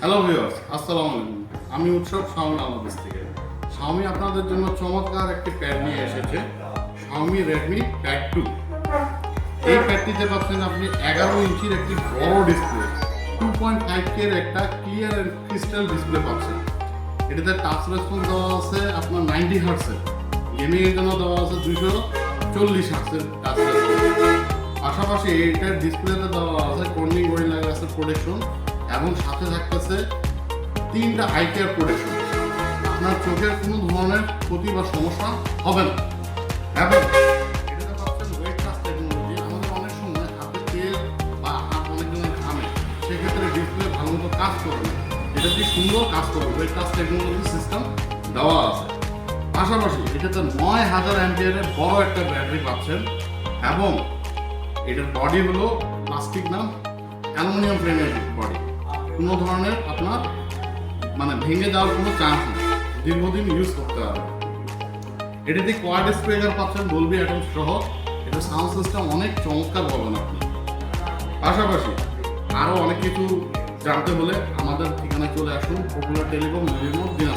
Hello viewers, আসসালামু আলাইকুম। আমি উৎসব শাওমি বাংলাদেশ থেকে। শাওমি আপনাদের জন্য চমৎকার একটি প্যাড নিয়ে এসেছে, শাওমি রেডমি প্যাড 2। এই প্যাডটিতে পাচ্ছেন আপনি 11 ইঞ্চির একটি বড় ডিসপ্লে, 2.5K এর একটা ক্লিয়ার অ্যান্ড ক্রিস্টাল ডিসপ্লে পাচ্ছেন। এটাতে টাচ রেসপন্স দেওয়া আছে আপনার 90 হার্টসের, গেমিং এর জন্য দেওয়া আছে 240 হার্টসের টাচ রেসপন্স। পাশাপাশি এইটার ডিসপ্লেতে দেওয়া আছে কর্নিং গরিলা গ্লাসের প্রোটেকশন এবং সাথে থাকতেছে 3টা আই কেয়ার প্রোটেকশন। আপনার চোখের কোনো ধরনের ক্ষতি বা সমস্যা হবে না। এবং এটাতে পাচ্ছেন ওয়েট টাচ টেকনোলজি। আমাদের অনেক সময় হাতে তেল বা হাত অনেকজনের ঘামে, সেক্ষেত্রে ডিসপ্লে ভালো মতো কাজ করবে না। এটা কি সুন্দর কাজ করবে, ওয়েট টাচ টেকনোলজি সিস্টেম দেওয়া আছে। পাশাপাশি এটাতে 9000 অ্যাম্পিয়ারের বড় একটা ব্যাটারি পাচ্ছেন এবং এটার বডি হলো প্লাস্টিক না অ্যালুমিনিয়াম ফ্রেমের বডি। কোনো ধরনের আপনার ভেঙে যাওয়ার কোনো চান্স নেই, দীর্ঘদিন ইউজ করতে পারবে। এটাতে কোয়াড স্পিকার পাচ্ছেন ডলবি অ্যাটমস সহ। এটা সাউন্ড সিস্টেম অনেক চমৎকার পাবেন আপনি। পাশাপাশি আরও অনেক কিছু জানতে হলে আমাদের ঠিকানায় চলে আসুন, পপুলার টেলিকম, দিনাজপুর।